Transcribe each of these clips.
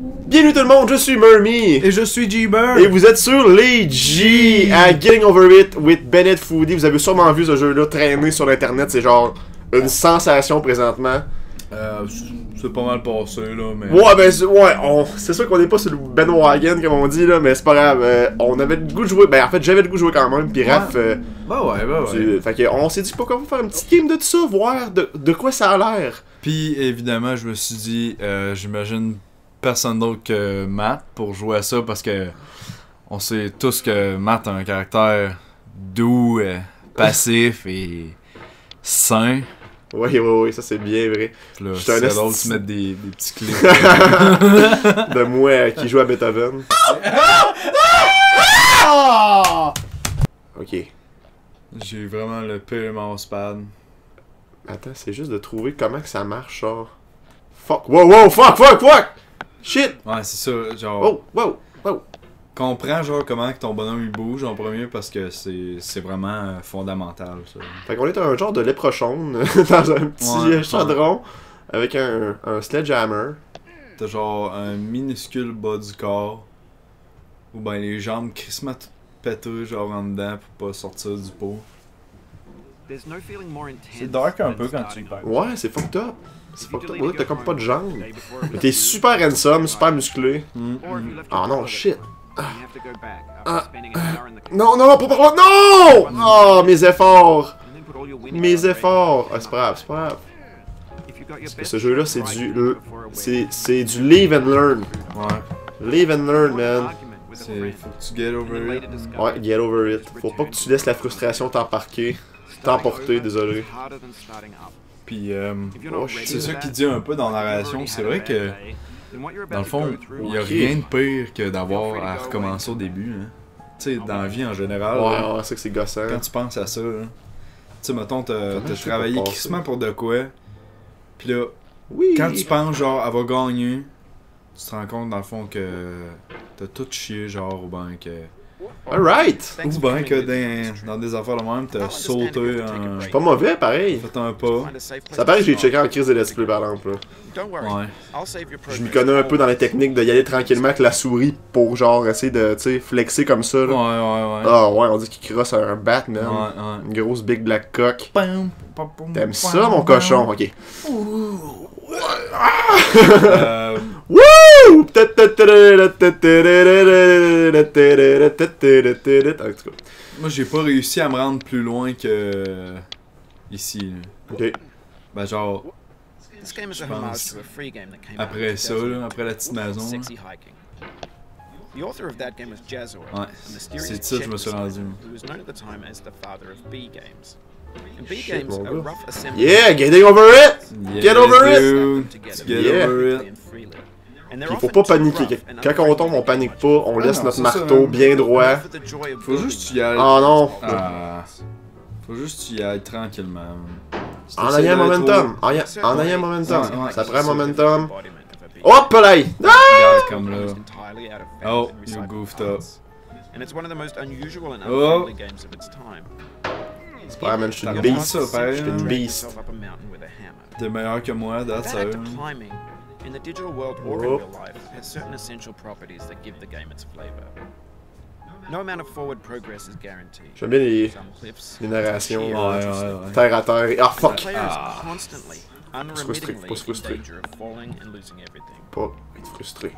Bienvenue tout le monde, je suis Mermy. Et je suis G-Bird. Et vous êtes sur les G à Getting Over It with Bennett Foodie. Vous avez sûrement vu ce jeu-là traîner sur internet, c'est genre une sensation présentement. C'est pas mal passé là, mais... Ouais, ben c'est sûr qu'on est pas sur le bandwagon comme on dit là, mais c'est pas grave. On avait le goût de jouer, ben en fait j'avais le goût de jouer quand même, pis Raph... Bah ouais. Fait que on s'est dit pourquoi pas faire une petite game de tout ça, voir de quoi ça a l'air. Puis évidemment, je me suis dit, j'imagine personne d'autre que Matt pour jouer à ça parce que on sait tous que Matt a un caractère doux, passif et sain. Oui, ça c'est bien vrai. Puis là, c'est drôle de mettre des petits clips de moi qui joue à Beethoven. Ok. J'ai vraiment le pire mousepad. Attends, c'est juste de trouver comment que ça marche, genre. Fuck, wow, fuck! Shit! Ouais, c'est ça, genre... Wow! Comprends, genre, comment que ton bonhomme il bouge en premier parce que c'est vraiment fondamental, ça. Fait qu'on est un genre de léprechaune dans un petit chaudron avec un sledgehammer. T'as genre un minuscule bas du corps ou ben les jambes crissement toutes pétées genre en dedans pour pas sortir du pot. C'est dark un peu quand tu le perds. Ouais, c'est fucked up. C'est fucked up. T'as comme pas de jambes. Mais t'es super handsome, super musclé. Ah non, shit. Non, pas par là. Non! Oh, mes efforts. Ah, c'est pas grave. Parce que ce jeu-là, c'est du live and learn. Ouais. Live and learn, man. Faut que tu get over it. Ouais, get over it. Faut pas que tu laisses la frustration t'emporter, désolé. Puis, c'est ça qu'il dit un peu dans la narration. C'est vrai que, dans le fond, il y a rien de pire que d'avoir à recommencer au début. Hein. Tu sais, dans la vie en général. Ouais, c'est que c'est gossant. Quand tu penses à ça, tu sais, mettons, t'as travaillé crissement pour de quoi. Puis là, quand tu penses, genre, elle va gagner, tu te rends compte, dans le fond, que t'as tout chié, genre, ou ben que... Alright! Ou ben que dans des affaires de même, t'as sauté un... Je suis pas mauvais, pareil. Fait un pas. Ça paraît que j'ai checké en crise de let's play, par exemple. Ouais. Je m'y connais un peu dans les techniques de y aller tranquillement avec la souris pour, genre, essayer de, tu sais, flexer comme ça, là. Ouais. Ah ouais, on dit qu'il crosse un Batman. Ouais. Une grosse big black cock. T'aimes ça, T'aimes mon cochon? Ok. Wouh! En tout cas. Moi, j'ai pas réussi à me rendre plus loin que... ici. Là. Ok. Ben genre... Je pense... Après ça, là, après la petite maison. Là. Ouais, c'est ça que je me suis rendu. Shit, mon gars. Yeah, getting over it! Yes, Get over it! Dude. Get over it! Il faut pas paniquer. Quand on tombe, on panique pas. On laisse notre marteau bien droit. Faut juste y aller. Oh non! Faut juste y aller tranquillement. En ayant momentum. En ayant momentum. Ça prend momentum. Hop là! Regarde comme là. Oh, you goofed up. Oh! C'est pas grave, man, je suis une T'as beast. commencé ça, pareil, Je suis une hein? beast. T'es meilleur que moi, that's it. In the digital world or in real life, has certain essential properties that give the game its flavor. No amount of forward progress is guaranteed. J'aime bien les Some cliffs, narrations. Ouais. Terre à terre. Ah, the fuck! player is constantly, Frustré, unremittingly faut pas se in frustrer. danger of falling and losing everything. Pas être frustré.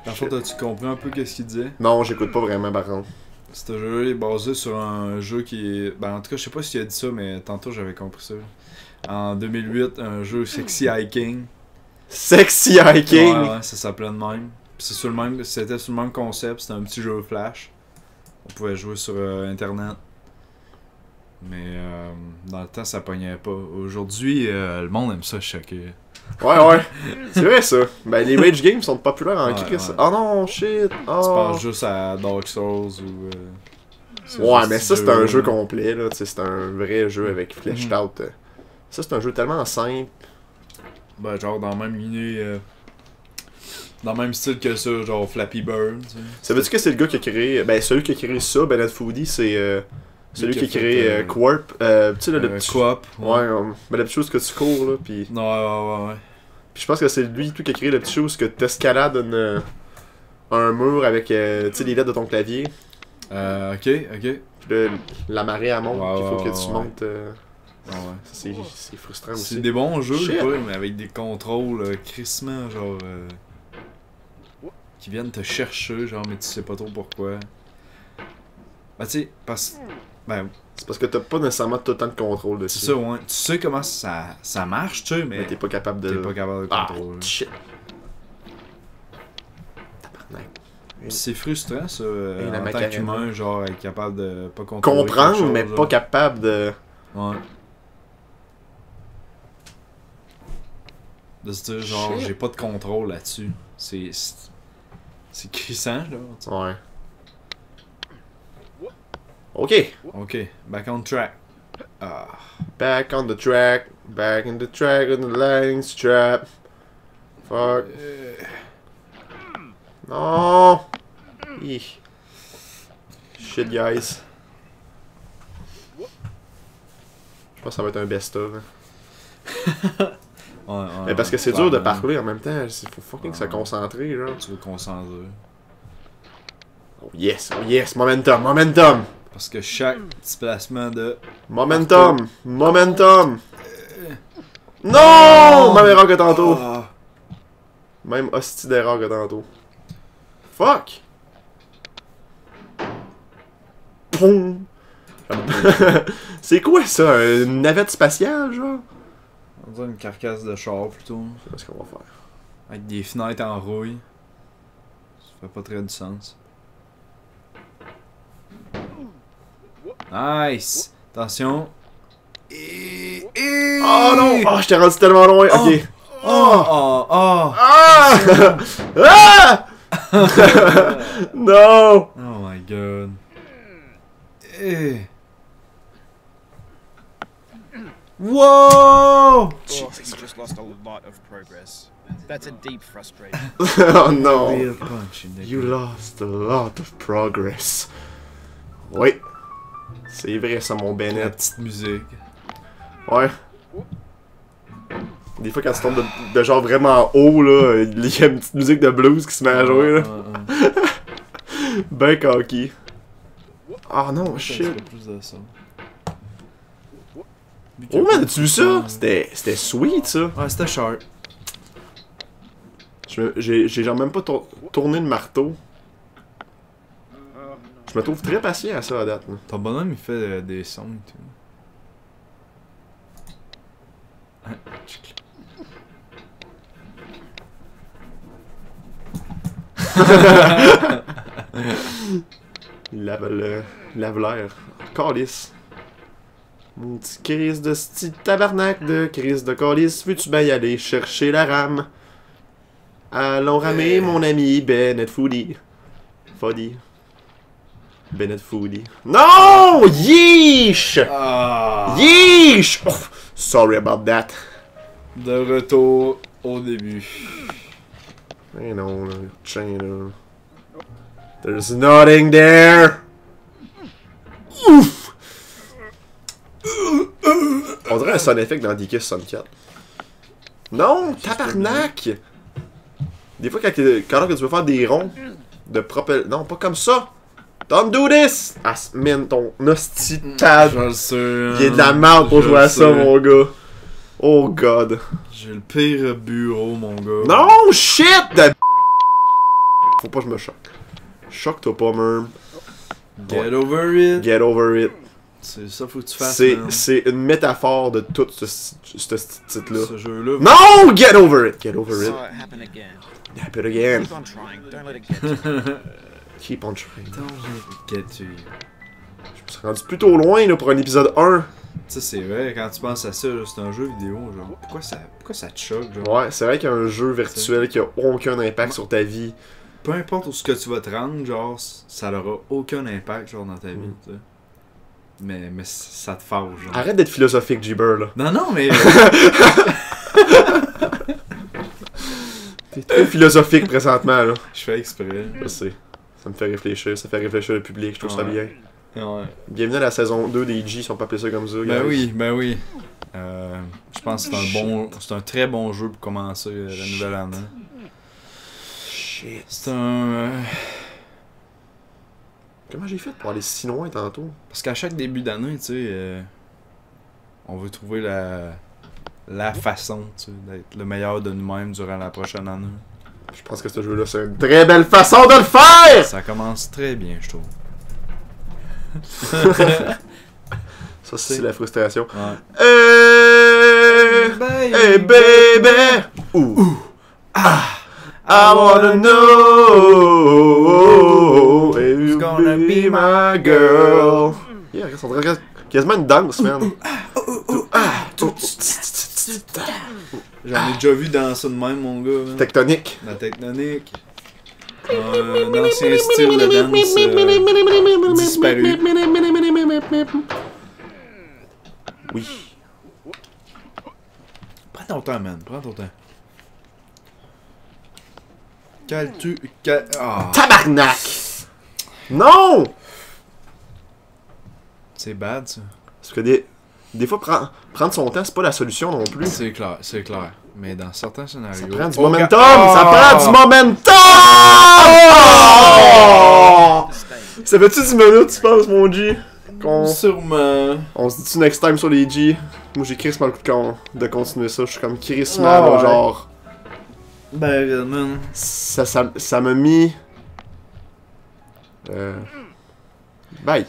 Par contre, as-tu compris un peu qu'est-ce qu'il disait? Non, j'écoute pas vraiment, par contre. Ce jeu est basé sur un jeu qui est... Ben, en tout cas, je sais pas s'il a dit ça, mais tantôt j'avais compris ça. En 2008, un jeu Sexy Hiking. Sexy Hiking! Ouais, ça s'appelait de même. C'était sur le même concept, c'était un petit jeu flash. On pouvait jouer sur internet. Mais dans le temps, ça pognait pas. Aujourd'hui, le monde aime ça choquer. Ouais. C'est vrai ça. Ben les rage games sont populaires en Ouais, crise. ouais. Oh non, shit. Tu Oh. penses juste à Dark Souls ou... Ouais, mais ça c'est un jeu complet là. C'est un vrai jeu avec fleshed out. Ça c'est un jeu tellement simple. Ben genre dans la même lignée... Dans le même style que ça, genre Flappy Bird. Tu sais. Ça veut dire que c'est le gars qui a créé. Ben celui qui a créé ça, Bennett Foodie, c'est celui qui a créé Quarp. Tu sais le petit. Coop. Ouais, ben la petite chose que tu cours là, pis. Ouais. Je pense que c'est lui tout qui a créé le petit chose que t'escalades un mur avec tu sais, les lettres de ton clavier. Ok, ok. Puis la marée elle monte, Ouais, puis il faut que ouais, tu ouais. montes. Ah ouais. C'est frustrant aussi. C'est des bons jeux, Shit. pas, mais avec des contrôles crissement, genre. Qui viennent te chercher, genre, mais tu sais pas trop pourquoi. Ben, tu sais, parce. Ben, C'est parce que t'as pas nécessairement tout le temps de contrôle dessus. c'est ça, ouais. Tu sais comment ça marche, tu sais, mais. Mais t'es pas capable de. T'es pas capable de Ah, contrôler. shit. Tabarnak. Puis c'est frustrant, ça, Et la en tant Macarena. qu'humain, genre, être capable de pas contrôler. Comprendre, quelque chose, mais genre. pas capable de. Ouais. De se dire, genre, Shit. j'ai pas de contrôle là-dessus. C'est crissant, là. tu sais. Ouais. Ok. Ok, back on track. Ah. Back on the track. Back in the track on the lightning strap. Fuck. Non. Hi. Shit, guys. Je pense que ça va être un best-of. Hein. Ouais, Mais parce que c'est dur de clairement. parler en même temps. Il faut fucking se concentrer, genre. Tu veux concentrer. Oh yes, momentum, momentum. Parce que chaque petit placement de. Momentum, momentum. Non! Même erreur que tantôt. Ah. Même hostie d'erreur que tantôt. Fuck! Poum! C'est quoi ça? Une navette spatiale, genre? On dirait une carcasse de char plutôt. C'est pas ce qu'on va faire. Avec des fenêtres en rouille. Ça fait pas très du sens. Nice! Attention. Oh non! Oh, je t'ai rendu tellement loin! Ok. Oh! Oh! Oh! Ah! Ah! Non! Oh my god. Eh. Whoa! Oh, you just lost a lot of progress. That's a deep frustration. Oh non! Real punch in the You gut. lost a lot of progress. Oui. C'est vrai ça, mon La Bennett. petite musique. Ouais. Des fois, quand tu tombes de genre vraiment haut, là, il y a une petite musique de blues qui se met à jouer, là. Ben cocky. Ah non, shit. Plus de ça. Oh man, as-tu vu ça? C'était sweet, ça. Ouais, c'était sharp. J'ai genre même pas tourné le marteau. Je me trouve très patient à ça à date. Là. Ton bonhomme, il fait des sons et tout. Hein, tchic. Il lave l'air. Calice. Mon petit crise de style tabarnak de crise de calice. Veux-tu bien y aller chercher la rame? Allons ramer mon ami Bennett Foodie. Foddy. Bennett Foodie. Non! Yeesh! Ah! Yeesh! Oh, sorry about that. De retour au début. Eh non, là, tiens là. There's nothing there! Ouf! On dirait un sound effect dans DK 64. Non, tabarnak! Des fois, quand que tu veux faire des ronds de propel... Non, pas comme ça! Don't do this! Ah, man, ton hostie de table. Je le sais. Il y a de la merde pour Je jouer à le ça, sais. mon gars. Oh god. J'ai le pire bureau, mon gars. Non, shit! Faut pas que je me choque. Choque-toi pas, man. Get over it. Get over it. C'est ça, faut que tu fasses. C'est man. c'est une métaphore de tout ce titre-là. Ce jeu-là. Non! Get over it! Get over it. Saw it happen again. Happen again. Keep on trying. Don't let it get to you. Keep on trying. Don't let it get to you. Je me suis rendu plutôt loin là, pour un épisode 1. Tu sais, c'est vrai, quand tu penses à ça, là, c'est un jeu vidéo, genre. Pourquoi ça te choque, genre? Ouais, c'est vrai qu'il y a un jeu virtuel qui a aucun impact sur ta vie. Peu importe où ce que tu vas te rendre, genre, ça n'aura aucun impact, genre, dans ta vie, tu sais. Mais ça te fâche, genre. Arrête d'être philosophique, Jibber, là. Non, non, mais. T'es trop philosophique présentement, là. Je fais exprès. Je sais. Ça me fait réfléchir, ça fait réfléchir le public, je trouve ça Ouais. bien. Ouais. Bienvenue à la saison 2 des G, si on peut appeler ça comme ça. Ben guys. oui, ben oui. Je pense que c'est un très bon jeu pour commencer la nouvelle année. Shit. C'est un... Comment j'ai fait pour aller si loin tantôt? Parce qu'à chaque début d'année, tu sais, on veut trouver la façon, tu sais, d'être le meilleur de nous-mêmes durant la prochaine année. Je pense que ce jeu-là, c'est une très belle façon de le faire! Ça commence très bien, je trouve. Ça, c'est la frustration. Ouais. Hey baby! Ooh. Ah! I wanna know if you gonna be my girl. Yeah, on dirait quasiment une danse, man. J'en ai déjà vu danser de même, mon gars. Man. Tectonique. La tectonique. Un ancien style de danse disparu. Oui. Prends ton temps, man. Prends ton temps. Ah, Tabarnak! Non! c'est bad, ça. Parce que des fois, prendre son temps, c'est pas la solution non plus. C'est clair, c'est clair. Mais dans certains scénarios... Ça prend du Oh, momentum! ah! Ça prend du momentum! Oh! Ça fait-tu 10 minutes, tu penses, mon G? Sûrement. On se dit-tu next time sur les G? Moi, j'ai crissement le coup de continuer ça. Je suis comme crissement, Ah, là, ouais. genre... Ben, man. Ça m'a mis... Bye.